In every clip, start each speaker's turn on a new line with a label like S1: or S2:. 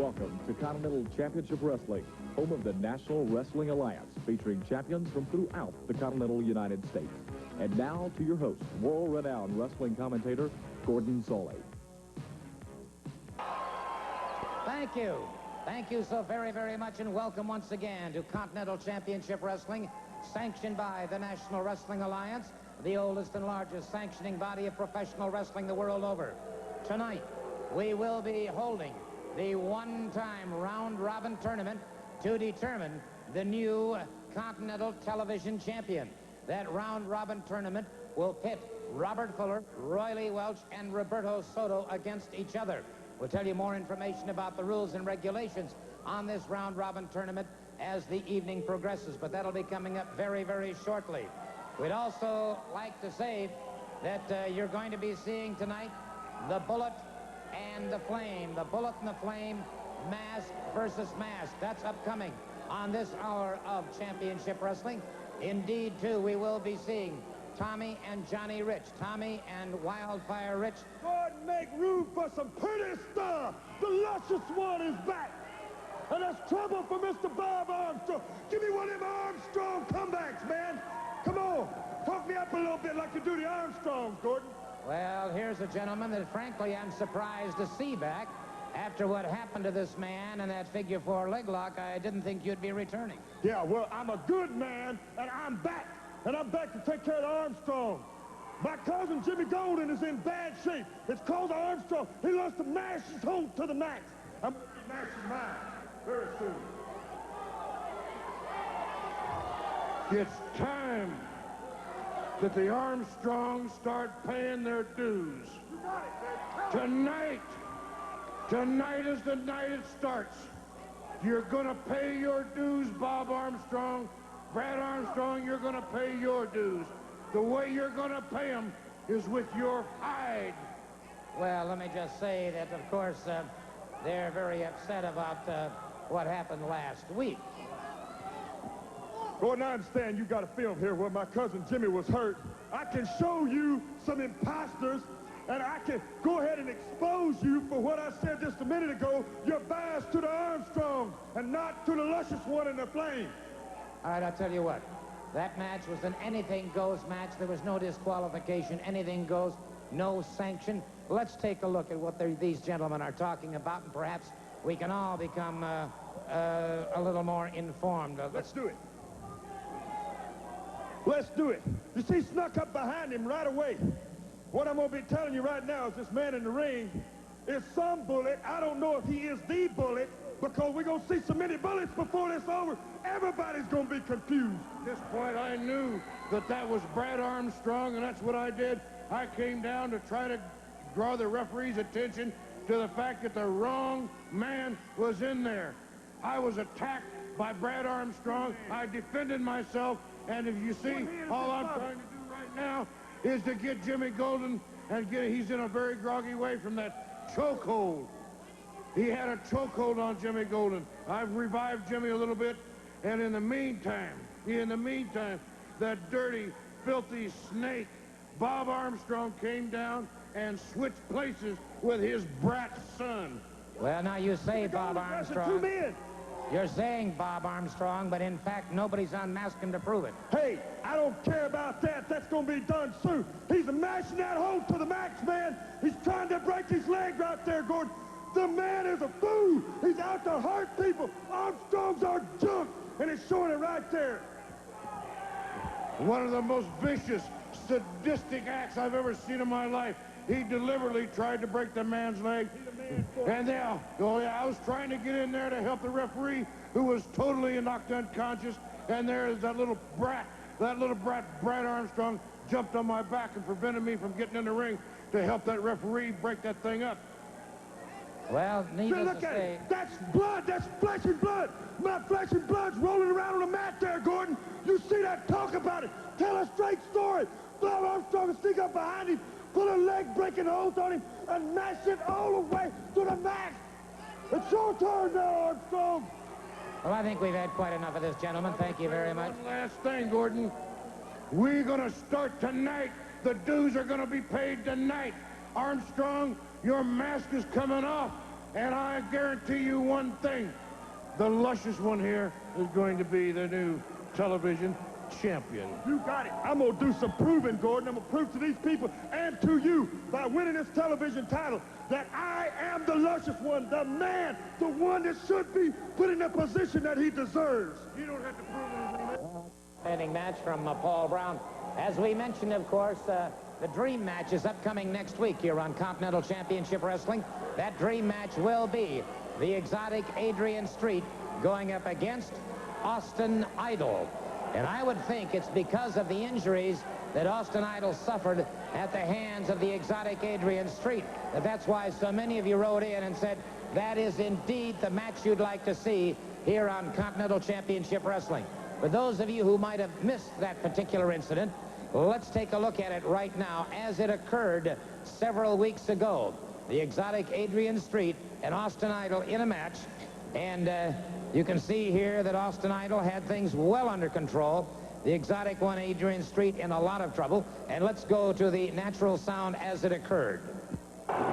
S1: Welcome to Continental Championship Wrestling, home of the National Wrestling Alliance, featuring champions from throughout the continental United States. And now to your host, world-renowned wrestling commentator, Gordon Soley.
S2: Thank you. Thank you so very, very much, and welcome once again to Continental Championship Wrestling, sanctioned by the National Wrestling Alliance, the oldest and largest sanctioning body of professional wrestling the world over. Tonight, we will be holding the one-time round-robin tournament to determine the new Continental Television Champion. That round-robin tournament will pit Robert Fuller, Lee Welch, and Roberto Soto against each other. We'll tell you more information about the rules and regulations on this round-robin tournament as the evening progresses, but that'll be coming up very, very shortly. We'd also like to say that you're going to be seeing tonight the Bullet and the Flame. The Bullet and the Flame, mask versus mask. That's upcoming on this hour of Championship Wrestling. Indeed, too, we will be seeing Tommy and Johnny Rich. Tommy and Wildfire Rich.
S3: Go ahead and make room for some pretty stuff. The luscious one is back. And that's trouble for Mr. Bob Armstrong. Give me one of them Armstrong comebacks, man. Come on. Talk me up a little bit like you do the Armstrongs, Gordon.
S2: Well, here's a gentleman that, frankly, I'm surprised to see back. After what happened to this man and that figure 4 leg lock, I didn't think you'd be returning.
S3: Yeah, well, I'm a good man, and I'm back. And I'm back to take care of the Armstrong. My cousin Jimmy Golden is in bad shape. It's called Armstrong. He loves to mash his home to the max. I'm going to be mashing mine very soon.
S4: It's time that the Armstrongs start paying their dues. Tonight is the night it starts. You're going to pay your dues, Bob Armstrong. Brad Armstrong, you're going to pay your dues. The way you're going to pay them is with your hide.
S2: Well, let me just say that, of course, they're very upset about what happened last week.
S3: Gordon, I understand you got a film here where my cousin Jimmy was hurt. I can show you some imposters, and I can go ahead and expose you for what I said just a minute ago. You're biased to the Armstrong and not to the luscious one in the Flame.
S2: All right, I'll tell you what. That match was an anything-goes match. There was no disqualification. Anything goes, no sanction. Let's take a look at what these gentlemen are talking about, and perhaps we can all become a little more informed.
S3: Let's do it. Let's do it. You see, snuck up behind him right away. What I'm going to be telling you right now is this man in the ring is some bullet. I don't know if he is the bullet, because we're going to see so many bullets before this over. Everybody's going to be confused.
S4: At this point, I knew that was Brad Armstrong, and that's what I did. I came down to try to draw the referee's attention to the fact that the wrong man was in there. I was attacked by Brad Armstrong. I defended myself, and if you see, all I'm trying to do right now is to get Jimmy Golden and he's in a very groggy way from that chokehold. He had a chokehold on Jimmy Golden. I've revived Jimmy a little bit, and in the meantime, that dirty, filthy snake, Bob Armstrong, came down and switched places with his brat son.
S2: Well, now you say Bob Armstrong. You're saying Bob Armstrong, but in fact, nobody's unmasked him to prove it.
S3: Hey, I don't care about that. That's going to be done soon. He's mashing that hole to the max, man. He's trying to break his leg right there, Gordon. The man is a fool. He's out to hurt people. Armstrongs are junk, and it's showing it right there.
S4: One of the most vicious, sadistic acts I've ever seen in my life. He deliberately tried to break the man's leg. And now, I was trying to get in there to help the referee, who was totally knocked unconscious. And there's that little brat, Brad Armstrong, jumped on my back and prevented me from getting in the ring to help that referee break that thing up.
S2: Well, needless to say...
S3: That's blood. That's flesh and blood. My flesh and blood's rolling around on the mat there, Gordon. You see that? Talk about it. Tell a straight story. Bob Armstrong will sneak up behind him, put a leg-breaking hold on him, and mash it all the way to the max. It's your turn now, Armstrong.
S2: Well, I think we've had quite enough of this, gentlemen. Thank you very much.
S4: One last thing, Gordon. We're going to start tonight. The dues are going to be paid tonight. Armstrong, your mask is coming off. And I guarantee you one thing. The luscious one here is going to be the new television champion.
S3: You got it. I'm going to do some proving, Gordon. I'm going to prove to these people and to you by winning this television title that I am the luscious one, the man, the one that should be put in the position that he deserves.
S4: You don't have to prove anything.
S2: Standing match from Paul Brown. As we mentioned, of course, the dream match is upcoming next week here on Continental Championship Wrestling. That dream match will be the exotic Adrian Street going up against Austin Idol. And I would think it's because of the injuries that Austin Idol suffered at the hands of the exotic Adrian Street. That's why so many of you wrote in and said that is indeed the match you'd like to see here on Continental Championship Wrestling. For those of you who might have missed that particular incident, let's take a look at it right now as it occurred several weeks ago. The exotic Adrian Street and Austin Idol in a match. And you can see here that Austin Idol had things well under control. The exotic one, Adrian Street, in a lot of trouble. And let's go to the natural sound as it occurred. Idol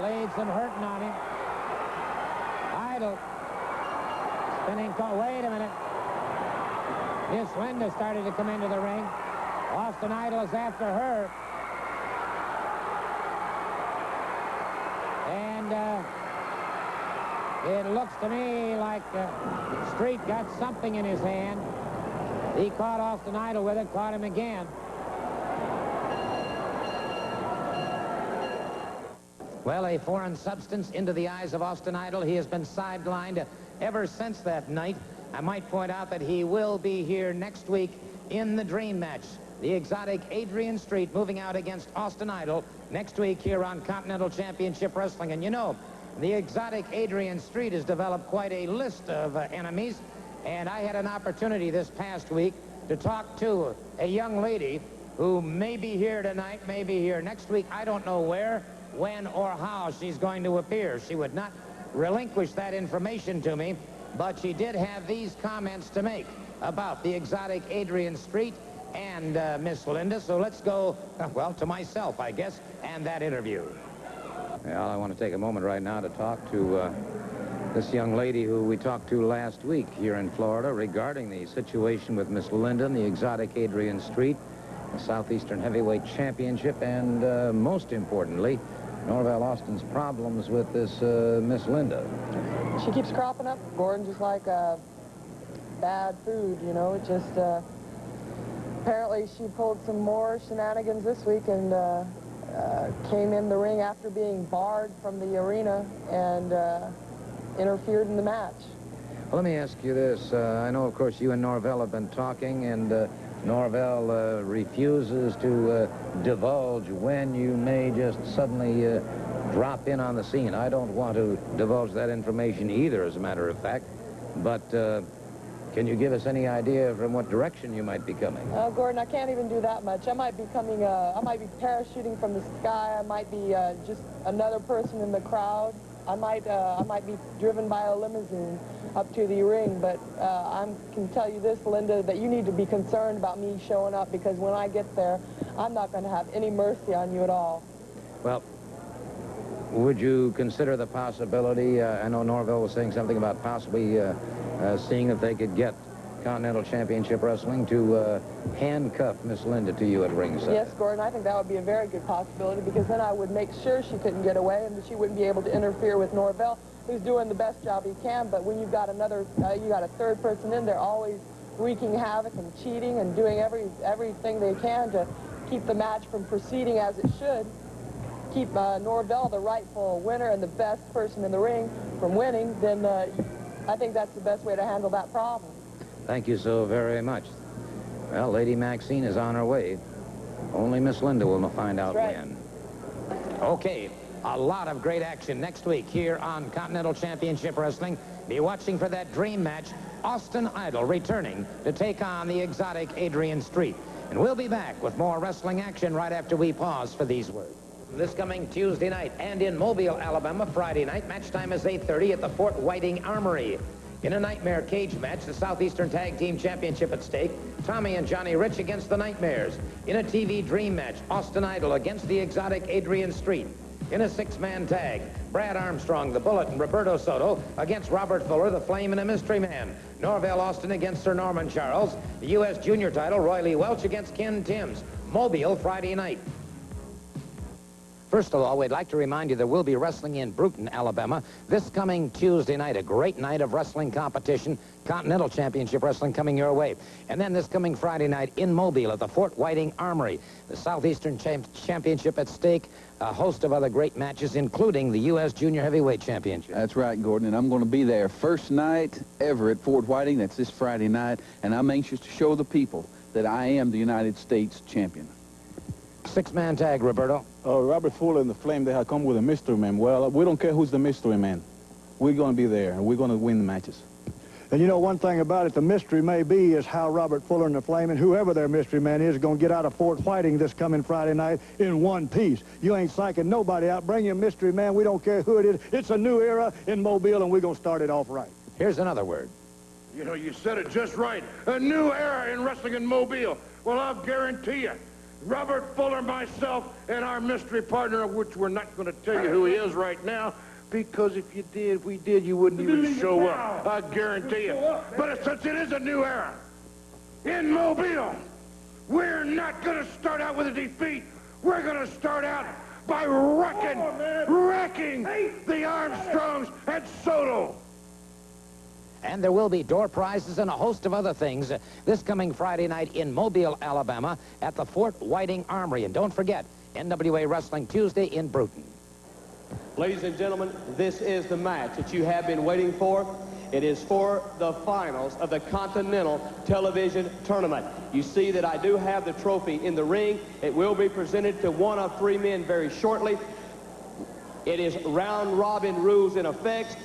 S2: laid some hurting on him. Idol spinning call. Wait a minute. Miss Linda started to come into the ring. Austin Idol is after her. And it looks to me like Street got something in his hand. He caught Austin Idol with it, caught him again. Well, a foreign substance into the eyes of Austin Idol. He has been sidelined ever since that night. I might point out that he will be here next week in the dream match. The exotic Adrian Street moving out against Austin Idol next week here on Continental Championship Wrestling. And you know, the exotic Adrian Street has developed quite a list of enemies. And I had an opportunity this past week to talk to a young lady who may be here tonight, may be here next week. I don't know where, when, or how she's going to appear. She would not relinquish that information to me, but she did have these comments to make about the exotic Adrian Street and Miss Linda. So let's go, well, to myself, I guess, and that interview. Well, I want to take a moment right now to talk to this young lady who we talked to last week here in Florida regarding the situation with Miss Linda and the exotic Adrian Street, the Southeastern Heavyweight Championship, and most importantly, Norvell Austin's problems with this Miss Linda.
S5: She keeps cropping up, Gordon, just like bad food, you know. It just, apparently she pulled some more shenanigans this week and came in the ring after being barred from the arena and interfered in the match.
S2: Well, let me ask you this. I know, of course, you and Norvell have been talking, and Norvell refuses to divulge when you may just suddenly drop in on the scene. I don't want to divulge that information either, as a matter of fact, but can you give us any idea from what direction you might be coming?
S5: Gordon, I can't even do that much. I might be coming, I might be parachuting from the sky. I might be just another person in the crowd. I might be driven by a limousine up to the ring, but I can tell you this, Linda, that you need to be concerned about me showing up, because when I get there, I'm not going to have any mercy on you at all.
S2: Well, would you consider the possibility, I know Norvell was saying something about possibly seeing if they could get Continental Championship Wrestling to handcuff Miss Linda to you at ringside.
S5: Yes, Gordon, I think that would be a very good possibility, because then I would make sure she couldn't get away and that she wouldn't be able to interfere with Norvell, who's doing the best job he can. But when you've got another, you got a third person in there always wreaking havoc and cheating and doing everything they can to keep the match from proceeding as it should, keep Norvell, the rightful winner and the best person in the ring, from winning, then I think that's the best way to handle that problem.
S2: Thank you so very much. Well, Lady Maxine is on her way. Only Miss Linda will find out when. Okay, a lot of great action next week here on Continental Championship Wrestling. Be watching for that dream match, Austin Idol returning to take on the exotic Adrian Street. And we'll be back with more wrestling action right after we pause for these words. This coming Tuesday night, and in Mobile, Alabama, Friday night, match time is 8:30 at the Fort Whiting Armory. In a Nightmare cage match, the Southeastern Tag Team Championship at stake, Tommy and Johnny Rich against the Nightmares. In a TV dream match, Austin Idol against the exotic Adrian Street. In a six-man tag, Brad Armstrong, the Bullet, and Roberto Soto against Robert Fuller, the Flame, and a Mystery Man. Norvell Austin against Sir Norman Charles. The U.S. Junior title, Roy Lee Welch against Ken Timms. Mobile, Friday night. First of all, we'd like to remind you there will be wrestling in Brewton, Alabama, this coming Tuesday night. A great night of wrestling competition. Continental Championship Wrestling coming your way. And then this coming Friday night in Mobile at the Fort Whiting Armory. The Southeastern Championship at stake. A host of other great matches, including the U.S. Junior Heavyweight Championship.
S6: That's right, Gordon, and I'm going to be there first night ever at Fort Whiting. That's this Friday night, and I'm anxious to show the people that I am the United States champion.
S2: Six-man tag, Roberto.
S7: Robert Fuller and the Flame, they have come with a mystery man. Well, we don't care who's the mystery man. We're going to be there, and we're going to win the matches.
S3: And you know, one thing about it, the mystery may be is how Robert Fuller and the Flame and whoever their mystery man is going to get out of Fort Whiting this coming Friday night in one piece. You ain't psyching nobody out. Bring your mystery man. We don't care who it is. It's a new era in Mobile, and we're going to start it off right.
S2: Here's another word.
S4: You know, you said it just right. A new era in wrestling in Mobile. Well, I'll guarantee you, Robert Fuller, myself, and our mystery partner, of which we're not going to tell you who he is right now, because if we did, you wouldn't even show up. I guarantee you. But since it is a new era in Mobile, we're not going to start out with a defeat. We're going to start out by wrecking the Armstrongs and Soto.
S2: And there will be door prizes and a host of other things this coming Friday night in Mobile, Alabama at the Fort Whiting Armory. And don't forget, NWA Wrestling Tuesday in Brewton.
S8: Ladies and gentlemen, this is the match that you have been waiting for. It is for the finals of the Continental Television Tournament. You see that I do have the trophy in the ring. It will be presented to one of three men very shortly. It is round-robin rules in effect.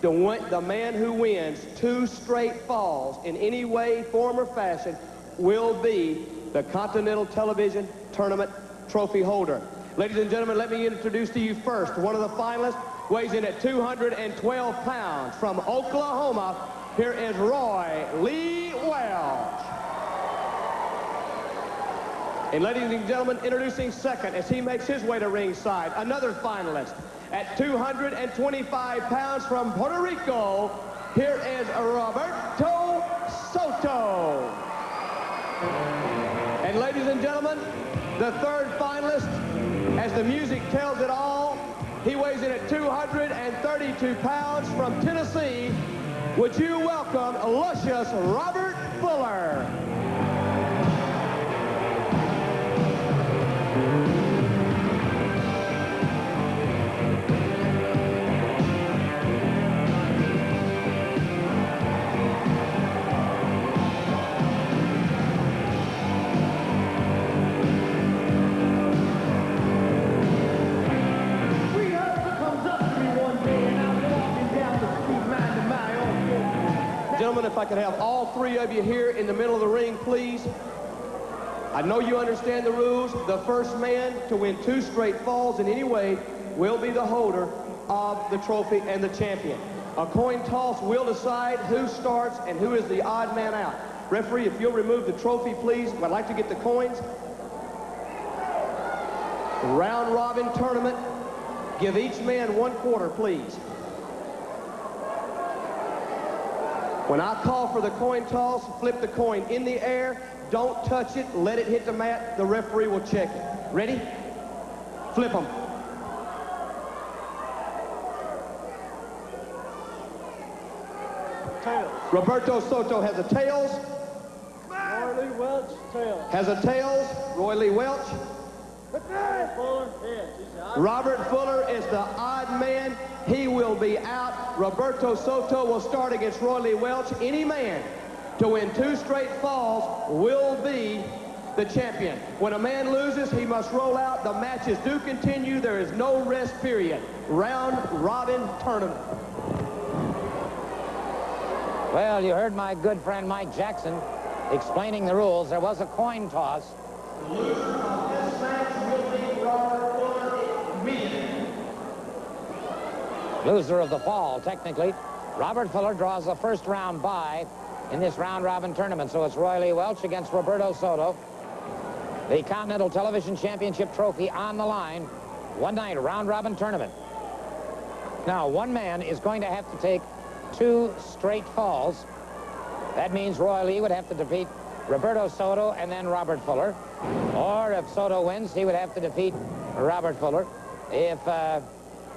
S8: The man who wins 2 straight falls in any way, form, or fashion will be the Continental Television Tournament trophy holder. Ladies and gentlemen, let me introduce to you first one of the finalists, weighs in at 212 pounds from Oklahoma. Here is Roy Lee Welch. And ladies and gentlemen, introducing second as he makes his way to ringside, another finalist. At 225 pounds from Puerto Rico, here is Roberto Soto. And ladies and gentlemen, the third finalist, as the music tells it all, he weighs in at 232 pounds from Tennessee. Would you welcome luscious Robert Fuller? Gentlemen, if I could have all three of you here in the middle of the ring, please. I know you understand the rules. The first man to win 2 straight falls in any way will be the holder of the trophy and the champion. A coin toss will decide who starts and who is the odd man out. Referee, if you'll remove the trophy, please. I'd like to get the coins. Round-robin tournament. Give each man 1/4, please. When I call for the coin toss, flip the coin in the air. Don't touch it. Let it hit the mat. The referee will check it. Ready? Flip them.
S9: Tails.
S8: Roberto Soto has a tails.
S9: Roy Lee Welch, tails.
S8: Has a tails. Roy Lee Welch.
S9: Fuller, heads.
S8: Robert Fuller is the odd man. He will be out. Roberto Soto will start against Roy Lee Welch. Any man to win 2 straight falls will be the champion. When a man loses, he must roll out. The matches do continue. There is no rest period. Round-robin tournament.
S2: Well, you heard my good friend Mike Jackson explaining the rules. There was a coin toss.
S8: The loser of this match will be Robert Fuller immediately.
S2: Loser of the fall, technically. Robert Fuller draws the first round bye in this round-robin tournament. So it's Roy Lee Welch against Roberto Soto. The Continental Television Championship trophy on the line. one-night round-robin tournament. Now, one man is going to have to take 2 straight falls. That means Roy Lee would have to defeat Roberto Soto and then Robert Fuller. Or if Soto wins, he would have to defeat Robert Fuller. If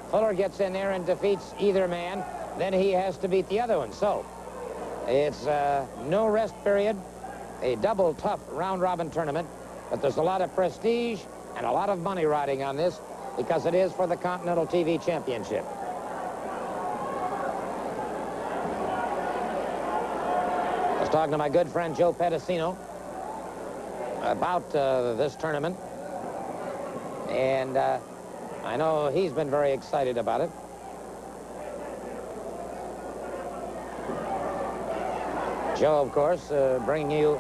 S2: Fuller gets in there and defeats either man, then he has to beat the other one. So it's no rest period, a double tough round-robin tournament, but there's a lot of prestige and a lot of money riding on this because it is for the Continental TV Championship. I was talking to my good friend Joe Pedicino about this tournament, and I know he's been very excited about it. Joe, of course, bringing you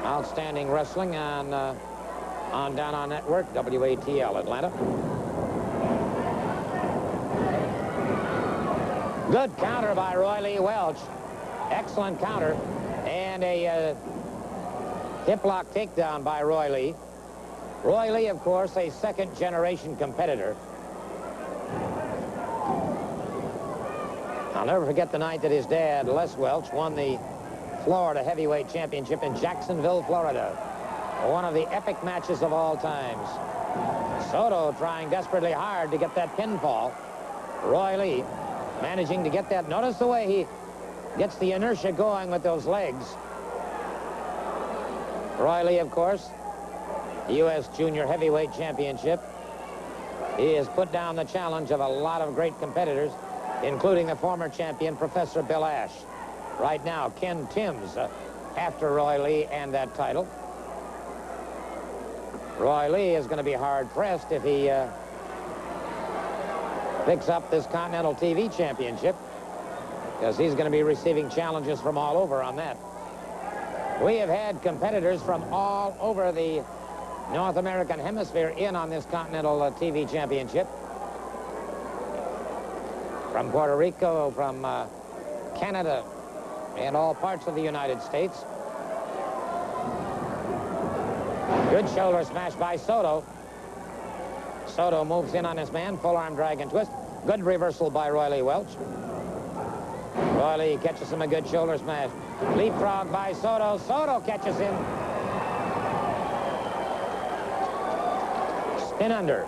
S2: outstanding wrestling on Down On Network, WATL Atlanta. Good counter by Roy Lee Welch. Excellent counter. And a hip lock takedown by Roy Lee. Roy Lee, of course, a second-generation competitor. I'll never forget the night that his dad, Les Welch, won the Florida Heavyweight Championship in Jacksonville, Florida. One of the epic matches of all times. Soto trying desperately hard to get that pinfall. Roy Lee managing to get that. Notice the way he gets the inertia going with those legs. Roy Lee, of course, U.S. Junior Heavyweight Championship. He has put down the challenge of a lot of great competitors, including the former champion, Professor Bill Ash. Right now, Ken Timms after Roy Lee and that title. Roy Lee is going to be hard-pressed if he picks up this Continental TV Championship, because he's going to be receiving challenges from all over on that. We have had competitors from all over the North American hemisphere in on this Continental TV Championship. From Puerto Rico, from Canada, and all parts of the United States. Good shoulder smash by Soto. Soto moves in on his man, full arm drag and twist. Good reversal by Roy Lee Welch. Roy Lee catches him a good shoulder smash. Leapfrog by Soto. Soto catches him. Spin under.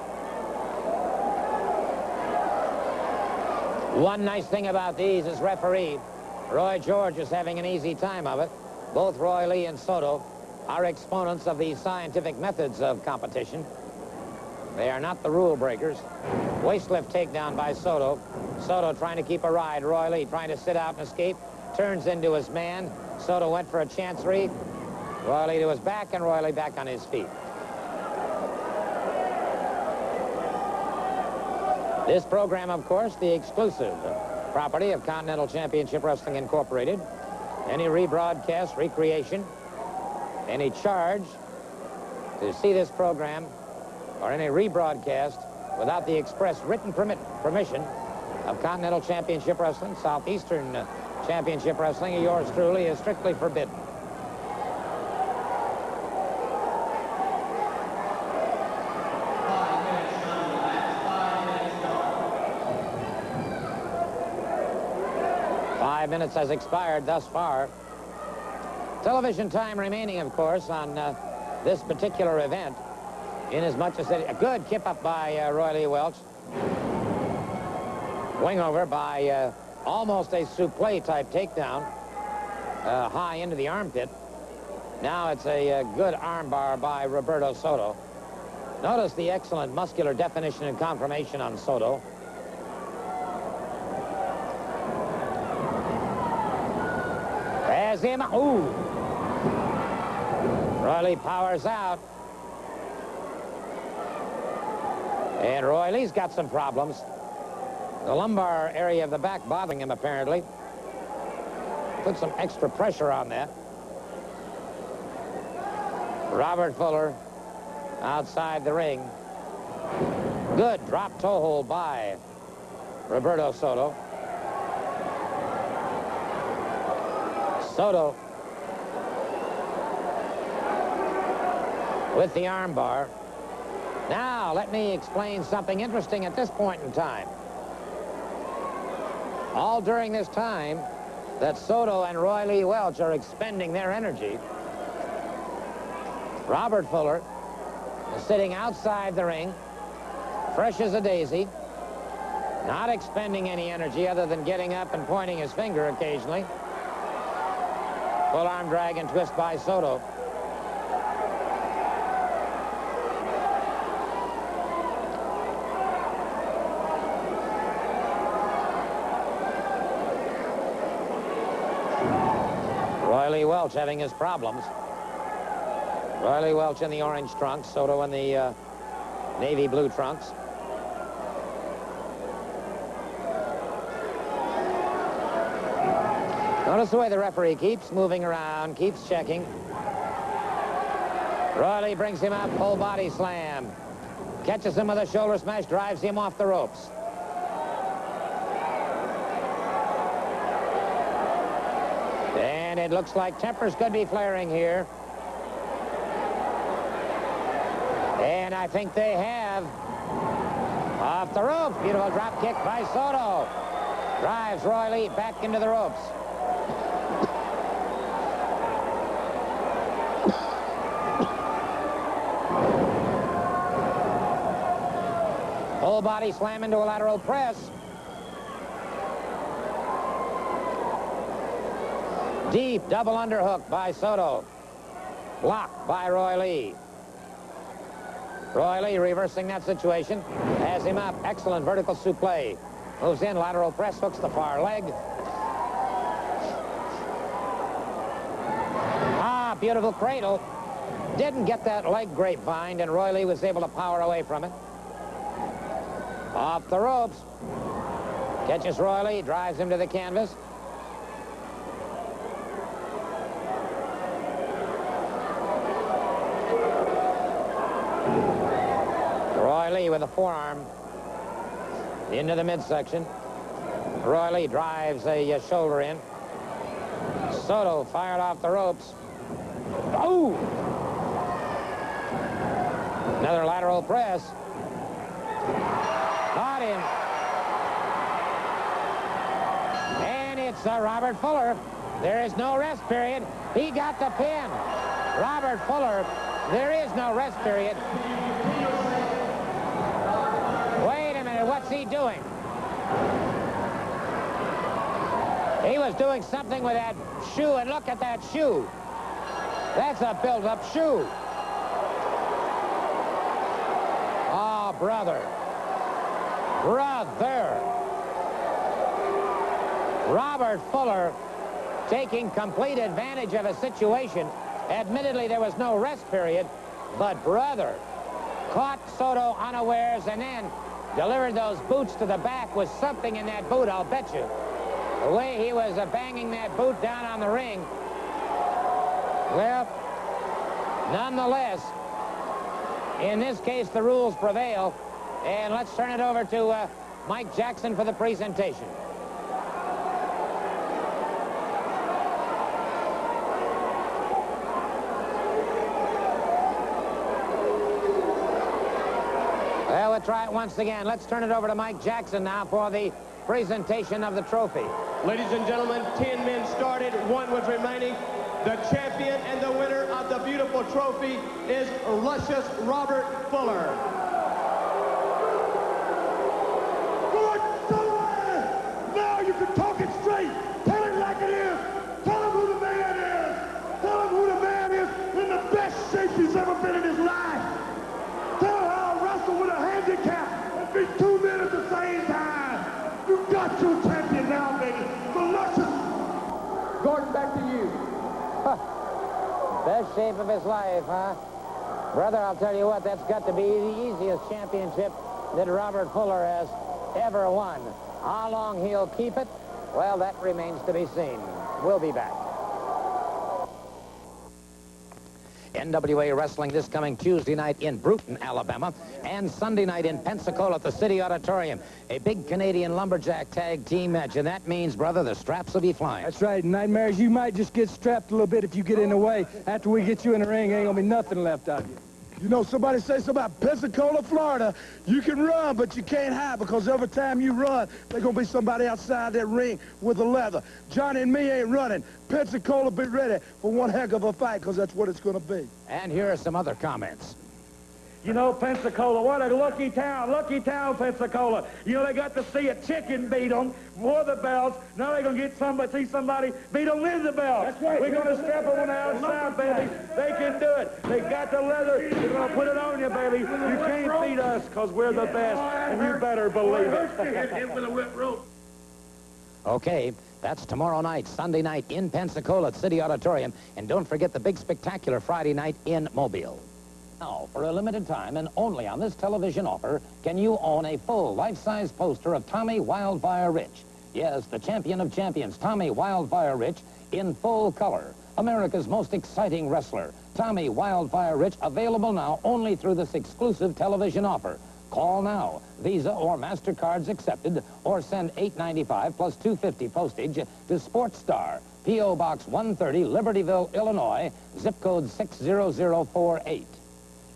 S2: One nice thing about these is referee Roy George is having an easy time of it. Both Roy Lee and Soto are exponents of the scientific methods of competition. They are not the rule breakers. Waist lift takedown by Soto. Soto trying to keep a ride. Roy Lee trying to sit out and escape. Turns into his man. Soto went for a chancery. Roy Lee to his back and Roy Lee back on his feet. This program, of course, the exclusive property of Continental Championship Wrestling Incorporated. Any rebroadcast, recreation, any charge to see this program or any rebroadcast without the express written permission of Continental Championship Wrestling, Southeastern Championship Wrestling, and yours truly, is strictly forbidden. Minutes has expired thus far. Television time remaining, of course, on this particular event, inasmuch as a good kip up by Roy Lee Welch. Wing over by almost a souffle type takedown, high into the armpit. Now it's a good armbar by Roberto Soto. Notice the excellent muscular definition and conformation on Soto. Has him. Ooh. Roy Lee powers out. And Roy Lee's got some problems. The lumbar area of the back bothering him, apparently. Put some extra pressure on that. Robert Fuller outside the ring. Good drop toe hold by Roberto Soto. Soto with the arm bar. Now, let me explain something interesting at this point in time. All during this time that Soto and Roy Lee Welch are expending their energy, Robert Fuller is sitting outside the ring, fresh as a daisy, not expending any energy other than getting up and pointing his finger occasionally. Full arm drag and twist by Soto. Roy Lee Welch having his problems. Roy Lee Welch in the orange trunks, Soto in the navy blue trunks. Notice the way the referee keeps moving around, keeps checking. Roy Lee brings him up, full body slam. Catches him with a shoulder smash, drives him off the ropes. And it looks like tempers could be flaring here. And I think they have. Off the ropes, beautiful drop kick by Soto. Drives Roy Lee back into the ropes. Full body slam into a lateral press. Deep double underhook by Soto. Blocked by Roy Lee. Roy Lee reversing that situation. Has him up. Excellent vertical suplex. Moves in, lateral press, hooks the far leg. Ah, beautiful cradle. Didn't get that leg grapevine, and Roy Lee was able to power away from it. Off the ropes. Catches Roy Lee, drives him to the canvas. Roy Lee with a forearm into the midsection. Roy Lee drives a shoulder in. Soto fired off the ropes. Oh! Another lateral press. Caught him. And it's Robert Fuller. There is no rest period. He got the pin. Robert Fuller, there is no rest period. Wait a minute, what's he doing? He was doing something with that shoe, and look at that shoe. That's a built-up shoe. Oh, brother. Brother. Robert Fuller taking complete advantage of a situation. Admittedly, there was no rest period, but brother caught Soto unawares and then delivered those boots to the back with something in that boot, I'll bet you. The way he was banging that boot down on the ring. Well, nonetheless, in this case, the rules prevail. And let's turn it over to Mike Jackson for the presentation. Well, we'll try it once again. Let's turn it over to Mike Jackson now for the presentation of the trophy.
S8: Ladies and gentlemen, 10 men started, 1 was remaining. The champion and the winner of the beautiful trophy is luscious Robert Fuller.
S3: Now you can talk it straight. Tell it like it is. Tell him who the man is. Tell him who the man is in the best shape he's ever been in his life. Tell him how to wrestle with a handicap and be 2 men at the same time. You got your champion now, baby. The luscious.
S9: Gordon, back to you.
S2: Best shape of his life, huh? Brother, I'll tell you what, that's got to be the easiest championship that Robert Fuller has ever won. How long he'll keep it, well, that remains to be seen. We'll be back. NWA Wrestling this coming Tuesday night in Brewton, Alabama, and Sunday night in Pensacola at the City Auditorium. A big Canadian lumberjack tag team match, and that means, brother, the straps will be flying.
S10: That's right, Nightmares, you might just get strapped a little bit if you get in the way. After we get you in the ring, ain't gonna be nothing left of you.
S3: You know, somebody say something about Pensacola, Florida. You can run, but you can't hide, because every time you run, there's going to be somebody outside that ring with a leather. Johnny and me ain't running. Pensacola, be ready for one heck of a fight, because that's what it's going to be.
S2: And here are some other comments.
S10: You know, Pensacola, what a lucky town, Pensacola. You know, they got to see a chicken beat them, wore the belts. Now they're going to see somebody beat them in the belts.
S3: That's right.
S10: We're going to step on the outside, baby. They can do it. They got the leather. We're going to put it on you, baby. You can't beat us, because we're the best, and you better believe it.
S2: Okay, that's tomorrow night, Sunday night in Pensacola at City Auditorium. And don't forget the big spectacular Friday night in Mobile. Now, for a limited time, and only on this television offer, can you own a full life-size poster of Tommy Wildfire Rich. Yes, the champion of champions, Tommy Wildfire Rich, in full color. America's most exciting wrestler, Tommy Wildfire Rich, available now only through this exclusive television offer. Call now. Visa or MasterCards accepted, or send $8.95 plus $2.50 postage to Sports Star, P.O. Box 130, Libertyville, Illinois, zip code 60048.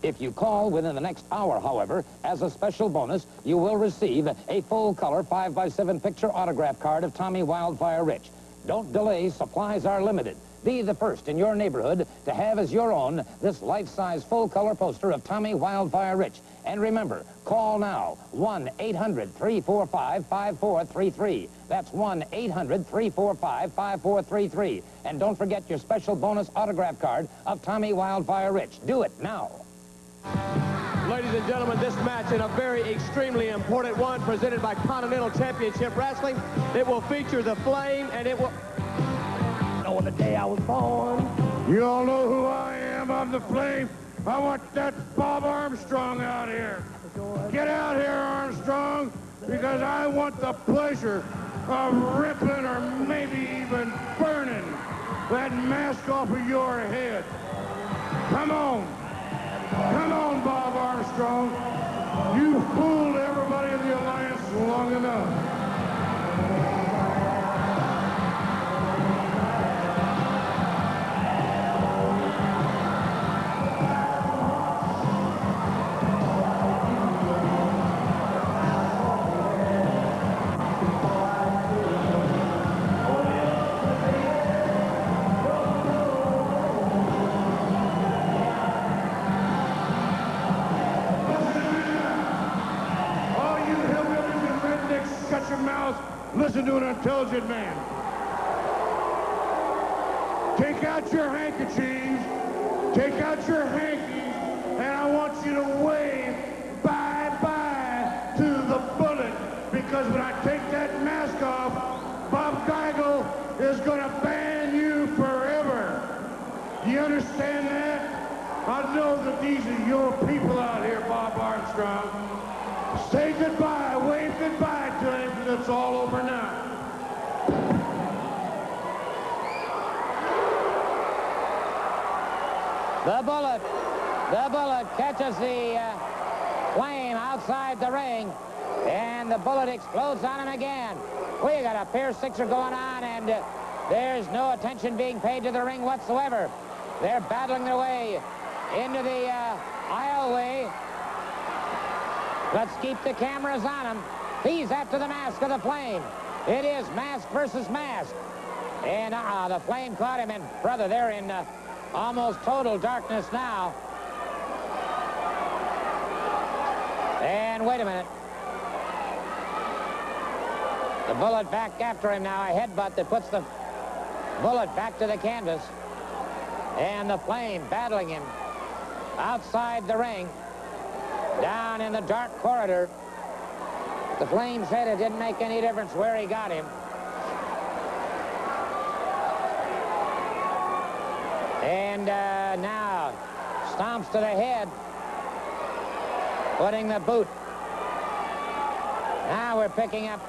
S2: If you call within the next hour, however, as a special bonus, you will receive a full-color 5x7 picture autograph card of Tommy Wildfire Rich. Don't delay, supplies are limited. Be the first in your neighborhood to have as your own this life-size full-color poster of Tommy Wildfire Rich. And remember, call now, 1-800-345-5433. That's 1-800-345-5433. And don't forget your special bonus autograph card of Tommy Wildfire Rich. Do it now.
S8: Ladies and gentlemen, this match is a very extremely important one presented by Continental Championship Wrestling. It will feature the Flame, and it will...
S10: On the day I was born.
S4: You all know who I am. I'm the Flame. I want that Bob Armstrong out here. Get out here, Armstrong, because I want the pleasure of ripping or maybe even burning that mask off of your head. Come on. Come on, Bob Armstrong. You fooled everybody in the Alliance long enough. Listen to an intelligent man. Take out your handkerchiefs, take out your hankies, and I want you to wave bye-bye to the bullet, because when I take that mask off, Bob Geigel is going to ban you forever. You understand that? I know that these are your people out here, Bob Armstrong. Say goodbye, wave goodbye to him, because it's all over now.
S2: The bullet catches the Flame outside the ring, and the bullet explodes on him again. We got a Pier Sixer going on, and there's no attention being paid to the ring whatsoever. They're battling their way into the aisleway. Let's keep the cameras on him. He's after the mask of the Flame. It is mask versus mask. And the Flame caught him, and brother, they're in almost total darkness now. And wait a minute. The bullet back after him now, a headbutt that puts the bullet back to the canvas. And the Flame battling him outside the ring, down in the dark corridor. The Flame said it didn't make any difference where he got him. And now stomps to the head, putting the boot. Now we're picking up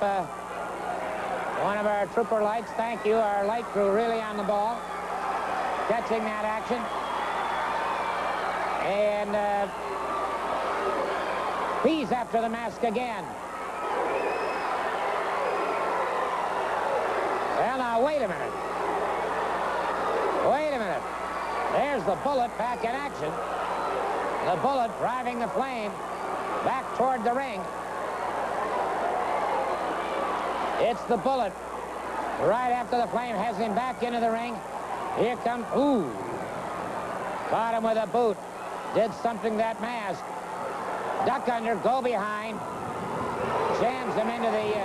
S2: one of our trooper lights. Thank you, our light crew really on the ball, catching that action. And he's after the mask again. Well, now, wait a minute. Wait a minute. There's the bullet back in action. The Bullet driving the Flame back toward the ring. It's the Bullet. Right after the Flame has him back into the ring. Here comes, ooh. Caught him with a boot. Did something that mask. Duck under, go behind. Jams him into the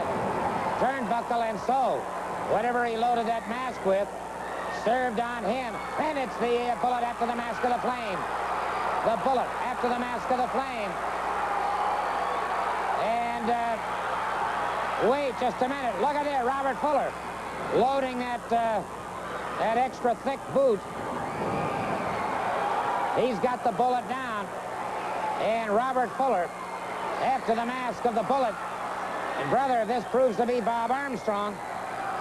S2: turnbuckle, and so whatever he loaded that mask with served on him. And it's the Bullet after the Mask of the Flame. The Bullet after the Mask of the Flame. And wait just a minute. Look at there, Robert Fuller loading that extra thick boot. He's got the Bullet down. And Robert Fuller after the Mask of the Bullet. And brother, if this proves to be Bob Armstrong,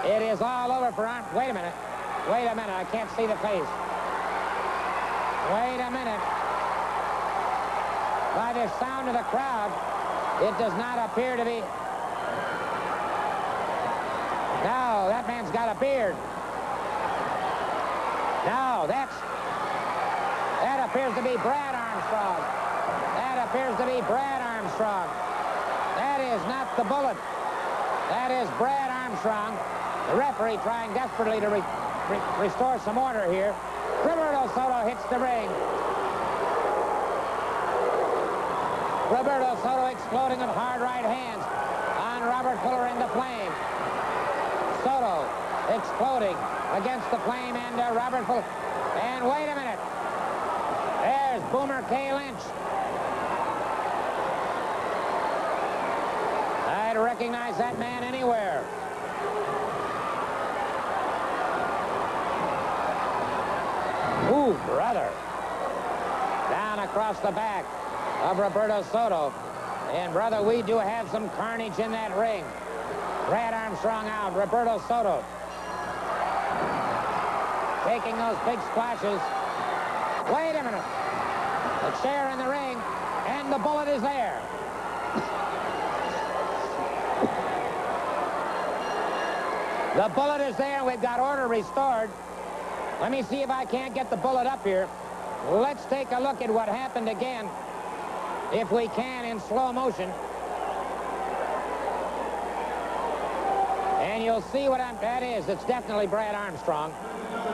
S2: it is all over for Armstrong. Wait a minute. Wait a minute. I can't see the face. Wait a minute. By the sound of the crowd, it does not appear to be. No, that man's got a beard. No, that appears to be Brad Armstrong. That appears to be Brad Armstrong. That is not the Bullet. That is Brad Armstrong. The referee trying desperately to restore some order here. Roberto Soto hits the ring. Roberto Soto exploding with hard right hands on Robert Fuller in the Flame. Soto exploding against the Flame and Robert Fuller. And wait a minute. There's Boomer K. Lynch. I'd recognize that man anywhere. Ooh, brother. Down across the back of Roberto Soto. And, brother, we do have some carnage in that ring. Brad Armstrong out. Roberto Soto taking those big splashes. Wait a minute. The chair in the ring, and the Bullet is there. The Bullet is there, and we've got order restored. Let me see if I can't get the Bullet up here. Let's take a look at what happened again, if we can, in slow motion. And you'll see what that is. It's definitely Brad Armstrong.
S8: The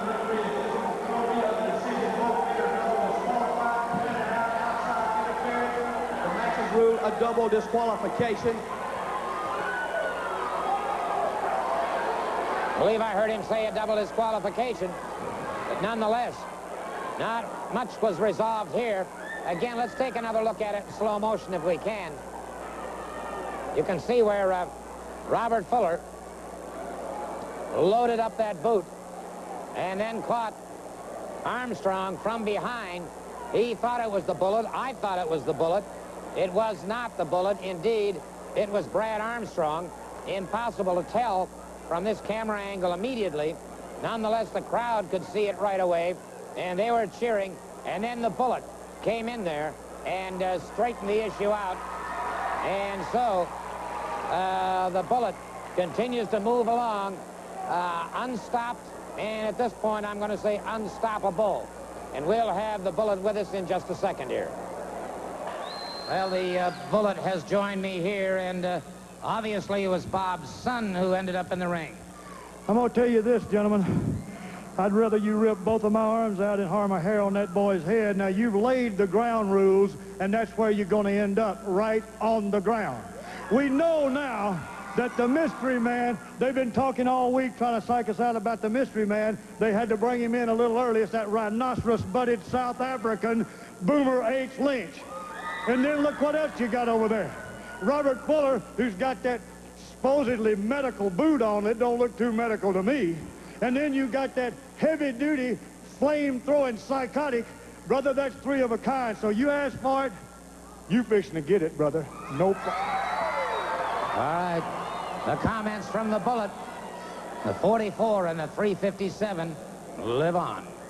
S8: match is ruled a double disqualification.
S2: I believe I heard him say a double disqualification. But nonetheless, not much was resolved here. Again, let's take another look at it in slow motion if we can. You can see where Robert Fuller loaded up that boot and then caught Armstrong from behind. He thought it was the Bullet. I thought it was the Bullet. It was not the Bullet. Indeed, it was Brad Armstrong. Impossible to tell from this camera angle immediately. Nonetheless, the crowd could see it right away, and they were cheering. And then the Bullet came in there and straightened the issue out. And so the Bullet continues to move along, unstopped, and at this point I'm going to say unstoppable. And we'll have the Bullet with us in just a second here. Well, the Bullet has joined me here, and obviously it was Bob's son who ended up in the ring.
S3: I'm going to tell you this, gentlemen. I'd rather you rip both of my arms out and harm a hair on that boy's head. Now, you've laid the ground rules, and that's where you're going to end up, right on the ground. We know now that the mystery man, they've been talking all week trying to psych us out about the mystery man. They had to bring him in a little early. It's that rhinoceros-butted South African Boomer H. Lynch. And then look what else you got over there. Robert Fuller, who's got that supposedly medical boot on. It don't look too medical to me. And then you got that heavy-duty, flame-throwing psychotic. Brother, that's three of a kind. So you ask for it, you fixing to get it, brother. Nope.
S2: All right. The comments from the Bullet. The 44 and the 357 live on.